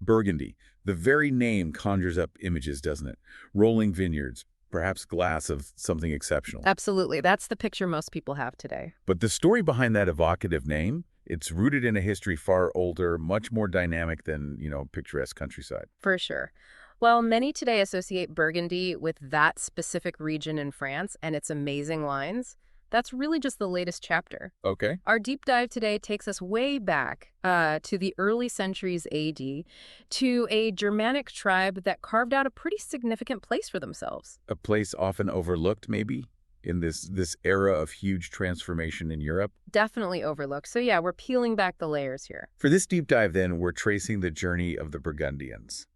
Burgundy. The very name conjures up images, doesn't it? Rolling vineyards, perhaps glass of something exceptional. Absolutely. That's the picture most people have today. But the story behind that evocative name, it's rooted in a history far older, much more dynamic than, picturesque countryside. For sure. Well, many today associate Burgundy with that specific region in France and its amazing wines. That's really just the latest chapter. Okay. Our deep dive today takes us way back to the early centuries AD, to a Germanic tribe that carved out a pretty significant place for themselves. A place often overlooked, maybe, in this era of huge transformation in Europe. Definitely overlooked. So yeah, we're peeling back the layers here. For this deep dive, then, we're tracing the journey of the Burgundians,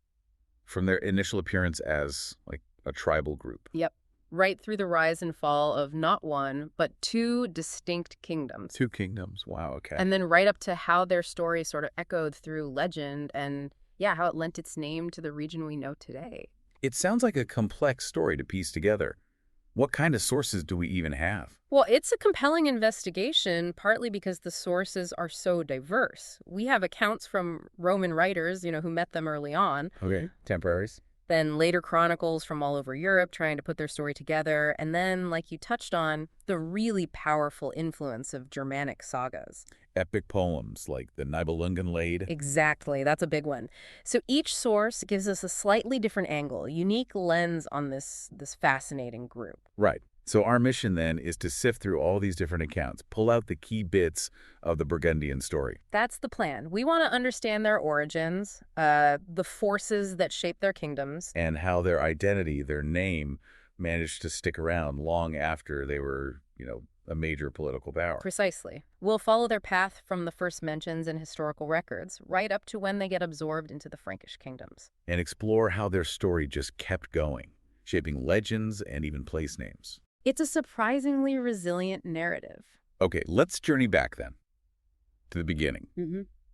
from their initial appearance as, like, a tribal group. Yep. Right through the rise and fall of not one, but two distinct kingdoms. Two kingdoms. Wow, okay. And then right up to how their story sort of echoed through legend and, yeah, how it lent its name to the region we know today. It sounds like a complex story to piece together. What kind of sources do we even have? Well, it's a compelling investigation, partly because the sources are so diverse. We have accounts from Roman writers, who met them early on. Okay, temporaries. Then later chronicles from all over Europe trying to put their story together. And then, like you touched on, the really powerful influence of Germanic sagas. Epic poems like the Nibelungenlied. Exactly. That's a big one. So each source gives us a slightly different angle, unique lens on this fascinating group. Right. So our mission, then, is to sift through all these different accounts, pull out the key bits of the Burgundian story. That's the plan. We want to understand their origins, the forces that shape their kingdoms. And how their identity, their name, managed to stick around long after they were, a major political power. Precisely. We'll follow their path from the first mentions in historical records, right up to when they get absorbed into the Frankish kingdoms. And explore how their story just kept going, shaping legends and even place names. It's a surprisingly resilient narrative. Okay, let's journey back then to the beginning.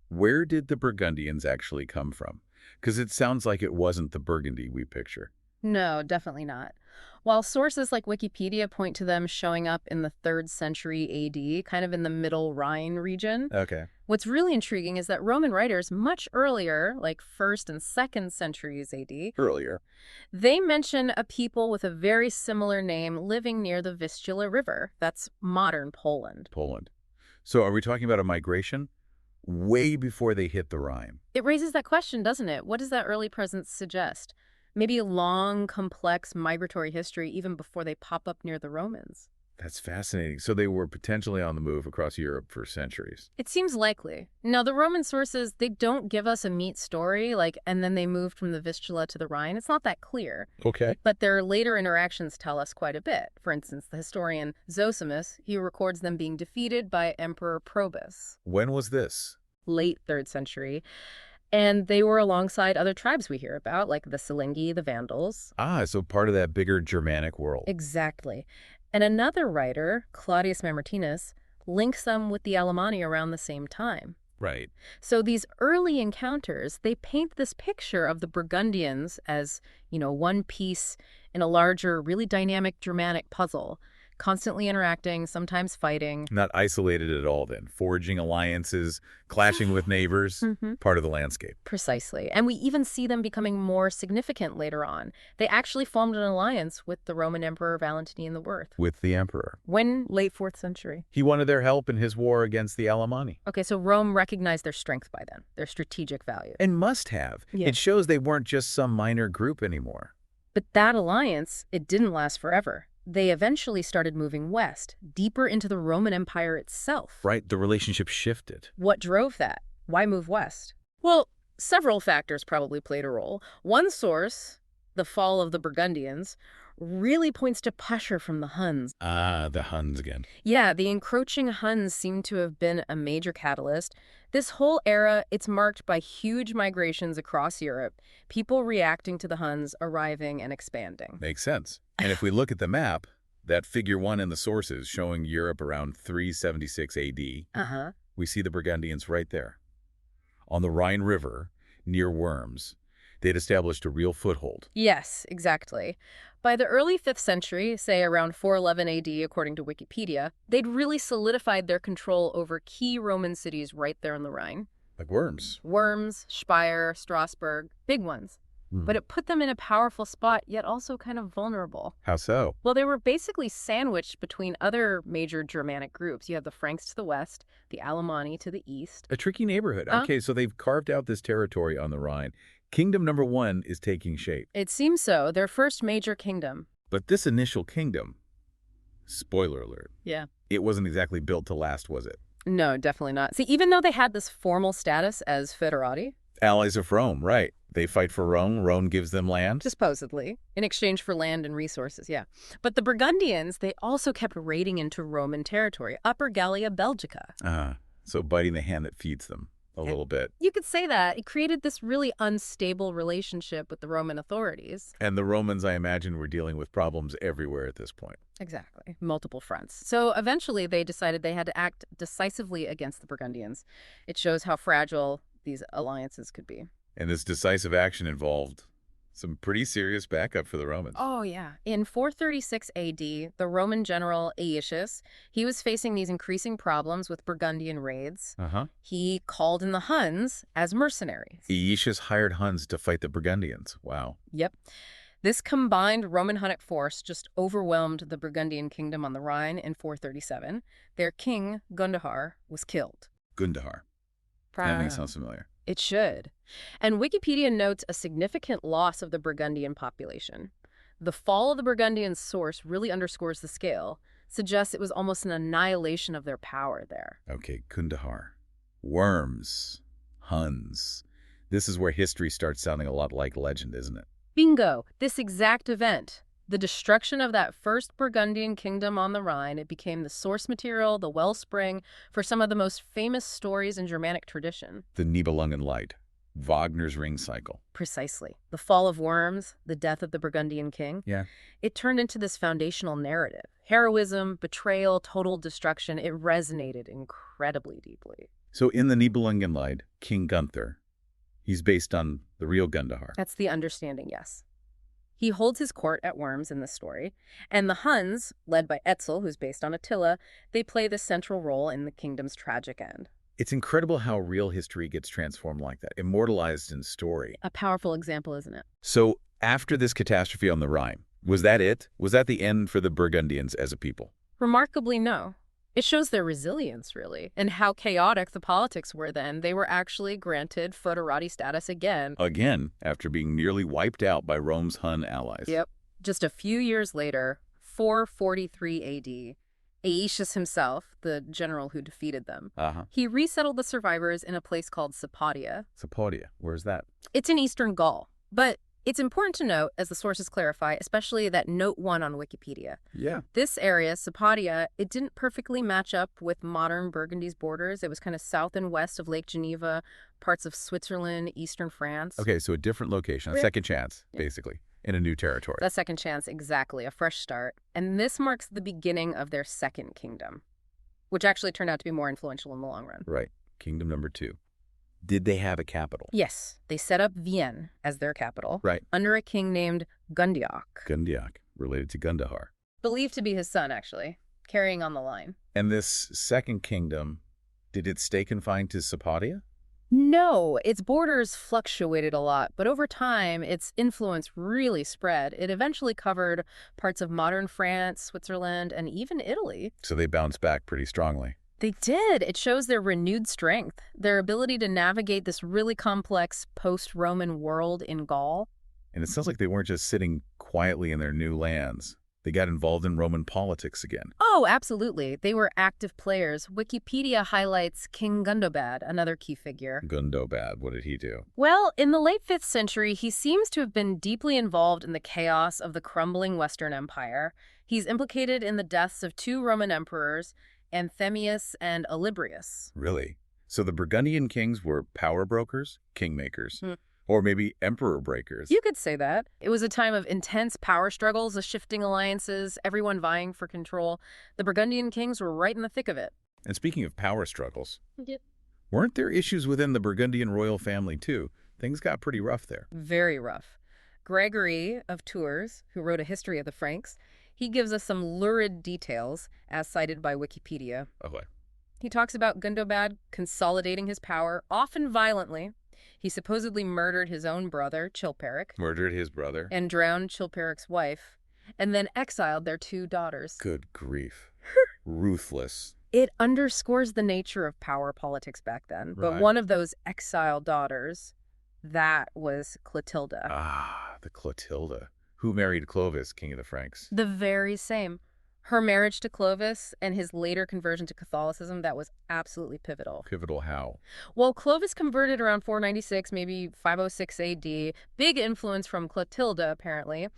Where did the Burgundians actually come from? Because it sounds like it wasn't the Burgundy we picture. No, definitely not. While sources like Wikipedia point to them showing up in the 3rd century AD, kind of in the middle Rhine region, Okay. what's really intriguing is that Roman writers much earlier, like 1st and 2nd centuries AD, Earlier. they mention a people with a very similar name living near the Vistula River. That's modern Poland. Poland. So are we talking about a migration? Way before they hit the Rhine. It raises that question, doesn't it? What does that early presence suggest? Maybe a long, complex migratory history even before they pop up near the Romans. That's fascinating. So they were potentially on the move across Europe for centuries. It seems likely. Now, the Roman sources, they don't give us a neat story, and then they moved from the Vistula to the Rhine. It's not that clear. Okay. But their later interactions tell us quite a bit. For instance, the historian Zosimus, he records them being defeated by Emperor Probus. When was this? Late 3rd century. And they were alongside other tribes we hear about, like the Silingi, the Vandals. So part of that bigger Germanic world. Exactly. And another writer, Claudius Mamertinus, links them with the Alemanni around the same time. Right. So these early encounters, they paint this picture of the Burgundians as, one piece in a larger, really dynamic Germanic puzzle, constantly interacting, sometimes fighting. Not isolated at all then. Forging alliances, clashing with neighbors, part of the landscape. Precisely. And we even see them becoming more significant later on. They actually formed an alliance with the Roman Emperor Valentinian the Worth. With the emperor. When? Late 4th century. He wanted their help in his war against the Alemanni. Okay, so Rome recognized their strength by then, their strategic value. And must have. Yeah. It shows they weren't just some minor group anymore. But that alliance, it didn't last forever. They eventually started moving west, deeper into the Roman Empire itself. Right, the relationship shifted. What drove that? Why move west? Well, several factors probably played a role. One source, the fall of the Burgundians, really points to pressure from the Huns. The Huns again. Yeah, the encroaching Huns seem to have been a major catalyst. This whole era, it's marked by huge migrations across Europe, people reacting to the Huns arriving and expanding. Makes sense. And if we look at the map, that figure 1 in the sources showing Europe around 376 AD, we see the Burgundians right there. On the Rhine River, near Worms, they'd established a real foothold. Yes, exactly. By the early 5th century, say around 411 AD according to Wikipedia, they'd really solidified their control over key Roman cities right there on the Rhine. Like Worms. Worms, Speyer, Strasbourg, big ones. But it put them in a powerful spot, yet also kind of vulnerable. How so? Well, they were basically sandwiched between other major Germanic groups. You have the Franks to the west, the Alemanni to the east. A tricky neighborhood. Okay, so they've carved out this territory on the Rhine. Kingdom number 1 is taking shape. It seems so. Their first major kingdom. But this initial kingdom, spoiler alert, Yeah. it wasn't exactly built to last, was it? No, definitely not. See, even though they had this formal status as foederati, Allies of Rome, right. They fight for Rome. Rome gives them land. supposedly, in exchange for land and resources, yeah. But the Burgundians, they also kept raiding into Roman territory, Upper Gallia Belgica. So biting the hand that feeds them a little bit. You could say that. It created this really unstable relationship with the Roman authorities. And the Romans, I imagine, were dealing with problems everywhere at this point. Exactly. Multiple fronts. So eventually they decided they had to act decisively against the Burgundians. It shows how fragile these alliances could be. And this decisive action involved some pretty serious backup for the Romans. Oh, yeah. In 436 AD, the Roman general Aetius, he was facing these increasing problems with Burgundian raids. He called in the Huns as mercenaries. Aetius hired Huns to fight the Burgundians. Wow. Yep. This combined Roman-Hunnic force just overwhelmed the Burgundian kingdom on the Rhine in 437. Their king, Gundahar, was killed. Gundahar. That name sounds familiar. It should. And Wikipedia notes a significant loss of the Burgundian population. The fall of the Burgundian source really underscores the scale, suggests it was almost an annihilation of their power there. Okay, Gundahar. Worms. Huns. This is where history starts sounding a lot like legend, isn't it? Bingo! This exact event. The destruction of that first Burgundian kingdom on the Rhine, it became the source material, the wellspring, for some of the most famous stories in Germanic tradition. The Nibelungen Lied. Wagner's Ring Cycle. Precisely. The fall of Worms, the death of the Burgundian king. Yeah. It turned into this foundational narrative. Heroism, betrayal, total destruction. It resonated incredibly deeply. So in the Nibelungen Lied, King Gunther, he's based on the real Gundahar. That's the understanding, yes. He holds his court at Worms in this story, and the Huns, led by Etzel, who's based on Attila, they play the central role in the kingdom's tragic end. It's incredible how real history gets transformed like that, immortalized in story. A powerful example, isn't it? So after this catastrophe on the Rhine, was that it? Was that the end for the Burgundians as a people? Remarkably, no. It shows their resilience, really, and how chaotic the politics were then. They were actually granted foederati status again. Again, after being nearly wiped out by Rome's Hun allies. Yep. Just a few years later, 443 AD, Aetius himself, the general who defeated them, he resettled the survivors in a place called Sipadia. Sipadia, where's that? It's in eastern Gaul, but it's important to note, as the sources clarify, especially that note 1 on Wikipedia. Yeah. This area, Sipadia, it didn't perfectly match up with modern Burgundy's borders. It was kind of south and west of Lake Geneva, parts of Switzerland, eastern France. Okay, so a different location, a second chance, basically, in a new territory. A second chance, exactly, a fresh start. And this marks the beginning of their second kingdom, which actually turned out to be more influential in the long run. Right. Kingdom number 2. Did they have a capital? Yes. They set up Vienna as their capital. Right. Under a king named Gundiak. Gundiak, related to Gundahar. Believed to be his son, actually, carrying on the line. And this second kingdom, did it stay confined to Sipadia? No, its borders fluctuated a lot, but over time, its influence really spread. It eventually covered parts of modern France, Switzerland, and even Italy. So they bounced back pretty strongly. They did. It shows their renewed strength, their ability to navigate this really complex post-Roman world in Gaul. And it sounds like they weren't just sitting quietly in their new lands. They got involved in Roman politics again. Oh, absolutely. They were active players. Wikipedia highlights King Gundobad, another key figure. Gundobad, what did he do? Well, in the late 5th century, he seems to have been deeply involved in the chaos of the crumbling Western Empire. He's implicated in the deaths of 2 Roman emperors, Anthemius and Olybrius. Really? So the Burgundian kings were power brokers, kingmakers, or maybe emperor breakers. You could say that. It was a time of intense power struggles, of shifting alliances, everyone vying for control. The Burgundian kings were right in the thick of it. And speaking of power struggles, weren't there issues within the Burgundian royal family too? Things got pretty rough there. Very rough. Gregory of Tours, who wrote a history of the Franks, he gives us some lurid details, as cited by Wikipedia. Okay. He talks about Gundobad consolidating his power, often violently. He supposedly murdered his own brother, Chilperic. Murdered his brother. And drowned Chilperic's wife, and then exiled their 2 daughters. Good grief. Ruthless. It underscores the nature of power politics back then. But one of those exiled daughters, that was Clotilda. Ah, the Clotilda. Who married Clovis, king of the Franks? The very same. Her marriage to Clovis and his later conversion to Catholicism, that was absolutely pivotal. Pivotal how? Well, Clovis converted around 496, maybe 506 AD. Big influence from Clotilda, apparently.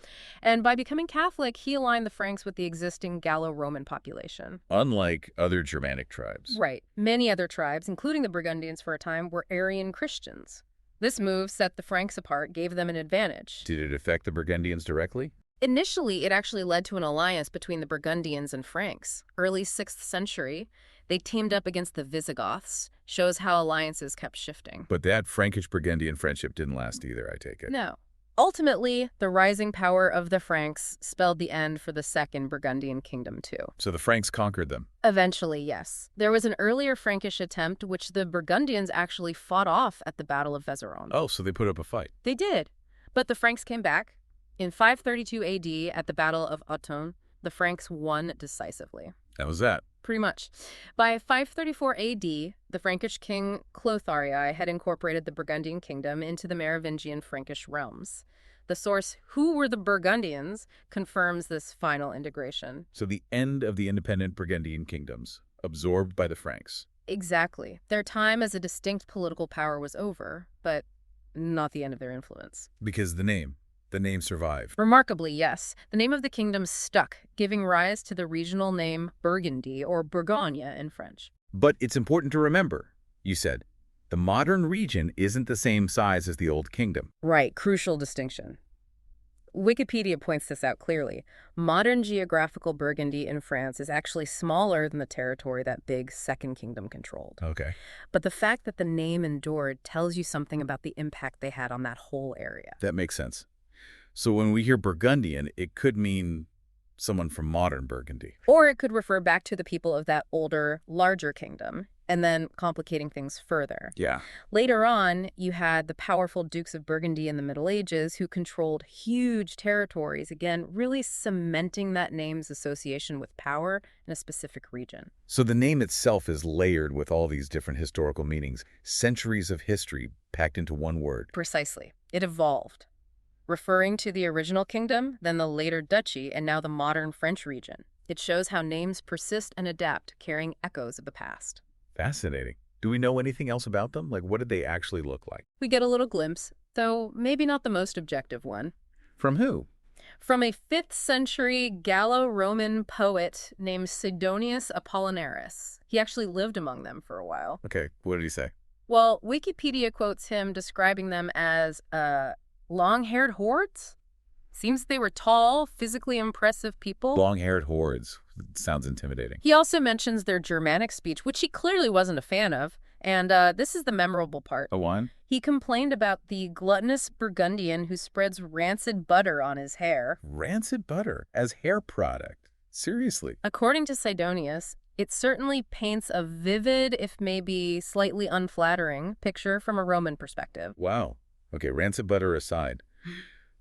And by becoming Catholic, he aligned the Franks with the existing Gallo-Roman population. Unlike other Germanic tribes. Right. Many other tribes, including the Burgundians for a time, were Arian Christians. This move set the Franks apart, gave them an advantage. Did it affect the Burgundians directly? Initially, it actually led to an alliance between the Burgundians and Franks. Early 6th century, they teamed up against the Visigoths. Shows how alliances kept shifting. But that Frankish-Burgundian friendship didn't last either, I take it. No. Ultimately, the rising power of the Franks spelled the end for the Second Burgundian Kingdom, too. So the Franks conquered them? Eventually, yes. There was an earlier Frankish attempt, which the Burgundians actually fought off at the Battle of Vézeron. Oh, so they put up a fight. They did. But the Franks came back. In 532 AD, at the Battle of Autun, the Franks won decisively. That was that. Pretty much. By 534 AD, the Frankish king Clotharii had incorporated the Burgundian kingdom into the Merovingian Frankish realms. The source, Who Were the Burgundians, confirms this final integration. So the end of the independent Burgundian kingdoms, absorbed by the Franks. Exactly. Their time as a distinct political power was over, but not the end of their influence. Because the name survived. Remarkably, yes. The name of the kingdom stuck, giving rise to the regional name Burgundy, or Bourgogne in French. But it's important to remember, you said, the modern region isn't the same size as the Old Kingdom. Right, crucial distinction. Wikipedia points this out clearly. Modern geographical Burgundy in France is actually smaller than the territory that big Second Kingdom controlled. Okay. But the fact that the name endured tells you something about the impact they had on that whole area. That makes sense. So when we hear Burgundian, it could mean someone from modern Burgundy. Or it could refer back to the people of that older, larger kingdom, and then complicating things further. Yeah. Later on, you had the powerful Dukes of Burgundy in the Middle Ages who controlled huge territories, again, really cementing that name's association with power in a specific region. So the name itself is layered with all these different historical meanings, centuries of history packed into one word. Precisely. It evolved, referring to the original kingdom, then the later duchy, and now the modern French region. It shows how names persist and adapt, carrying echoes of the past. Fascinating. Do we know anything else about them? Like, what did they actually look like? We get a little glimpse, though maybe not the most objective one. From who? From a 5th century Gallo-Roman poet named Sidonius Apollinaris. He actually lived among them for a while. Okay, what did he say? Well, Wikipedia quotes him describing them as, long-haired hordes? Seems they were tall, physically impressive people. Long-haired hordes. Sounds intimidating. He also mentions their Germanic speech, which he clearly wasn't a fan of. And this is the memorable part. A one? He complained about the gluttonous Burgundian who spreads rancid butter on his hair. Rancid butter as hair product? Seriously? According to Sidonius, it certainly paints a vivid, if maybe slightly unflattering, picture from a Roman perspective. Wow. Okay, rancid butter aside.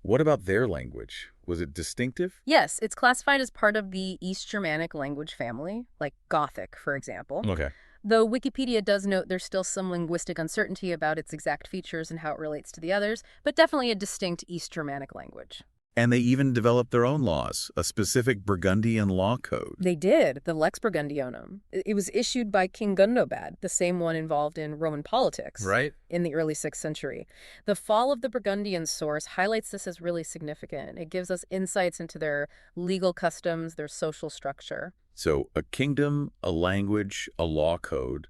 What about their language? Was it distinctive? Yes, it's classified as part of the East Germanic language family, like Gothic, for example. Okay. Though Wikipedia does note there's still some linguistic uncertainty about its exact features and how it relates to the others, but definitely a distinct East Germanic language. And they even developed their own laws, a specific Burgundian law code. They did, the Lex Burgundionum. It was issued by King Gundobad, the same one involved in Roman politics. Right. In the early 6th century. The fall of the Burgundian source highlights this as really significant. It gives us insights into their legal customs, their social structure. So a kingdom, a language, a law code,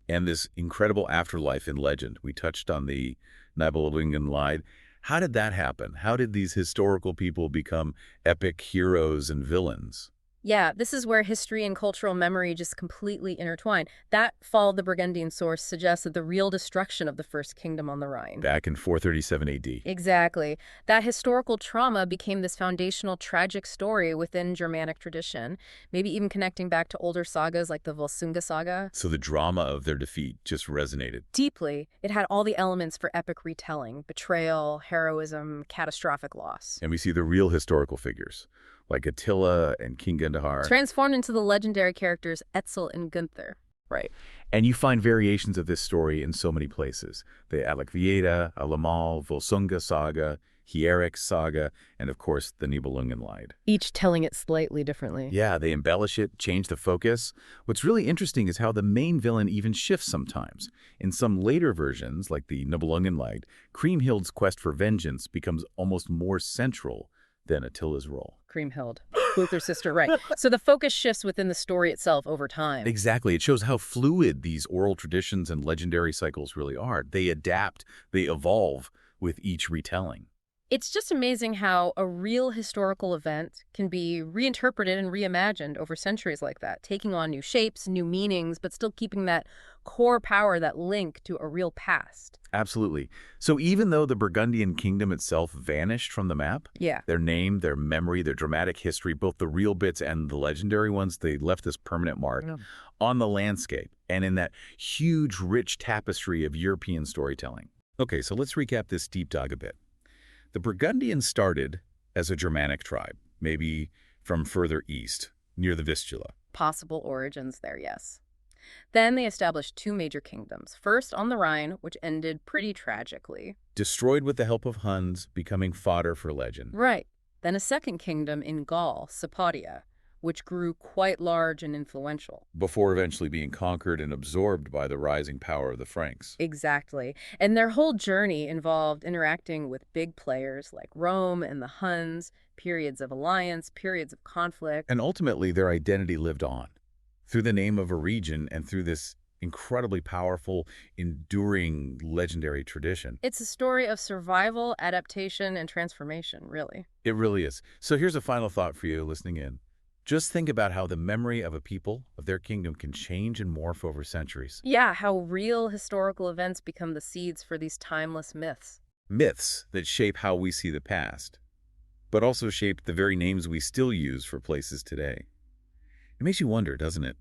and this incredible afterlife in legend. We touched on the Nibelungen Lied. How did that happen? How did these historical people become epic heroes and villains? Yeah, this is where history and cultural memory just completely intertwine. That fall of the Burgundian source suggests that the real destruction of the First Kingdom on the Rhine. Back in 437 AD. Exactly. That historical trauma became this foundational tragic story within Germanic tradition, maybe even connecting back to older sagas like the Volsunga saga. So the drama of their defeat just resonated. Deeply, it had all the elements for epic retelling: betrayal, heroism, catastrophic loss. And we see the real historical figures, like Attila and King Gundahar. Transformed into the legendary characters Etzel and Gunther. Right. And you find variations of this story in so many places. The Alekvieda, Alamal, Volsunga saga, Hierich saga, and of course the Nibelungenlied. Each telling it slightly differently. Yeah, they embellish it, change the focus. What's really interesting is how the main villain even shifts sometimes. In some later versions, like the Nibelungenlied, Kriemhild's quest for vengeance becomes almost more central than Attila's role. Kriemhild, Luther's sister, right. So the focus shifts within the story itself over time. Exactly. It shows how fluid these oral traditions and legendary cycles really are. They adapt, they evolve with each retelling. It's just amazing how a real historical event can be reinterpreted and reimagined over centuries like that, taking on new shapes, new meanings, but still keeping that core power, that link to a real past. Absolutely. So even though the Burgundian kingdom itself vanished from the map, Yeah. their name, their memory, their dramatic history, both the real bits and the legendary ones, they left this permanent mark on the landscape and in that huge, rich tapestry of European storytelling. Okay, so let's recap this deep dive a bit. The Burgundians started as a Germanic tribe, maybe from further east, near the Vistula. Possible origins there, yes. Then they established two major kingdoms. First on the Rhine, which ended pretty tragically. Destroyed with the help of Huns, becoming fodder for legend. Right. Then a second kingdom in Gaul, Sipadia, which grew quite large and influential. Before eventually being conquered and absorbed by the rising power of the Franks. Exactly. And their whole journey involved interacting with big players like Rome and the Huns, periods of alliance, periods of conflict. And ultimately, their identity lived on through the name of a region and through this incredibly powerful, enduring, legendary tradition. It's a story of survival, adaptation, and transformation, really. It really is. So here's a final thought for you listening in. Just think about how the memory of a people, of their kingdom, can change and morph over centuries. Yeah, how real historical events become the seeds for these timeless myths. Myths that shape how we see the past, but also shape the very names we still use for places today. It makes you wonder, doesn't it?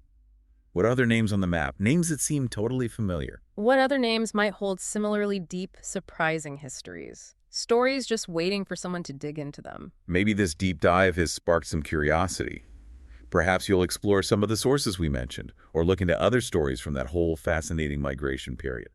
What other names on the map? Names that seem totally familiar. What other names might hold similarly deep, surprising histories? Stories just waiting for someone to dig into them. Maybe this deep dive has sparked some curiosity. Perhaps you'll explore some of the sources we mentioned, or look into other stories from that whole fascinating migration period.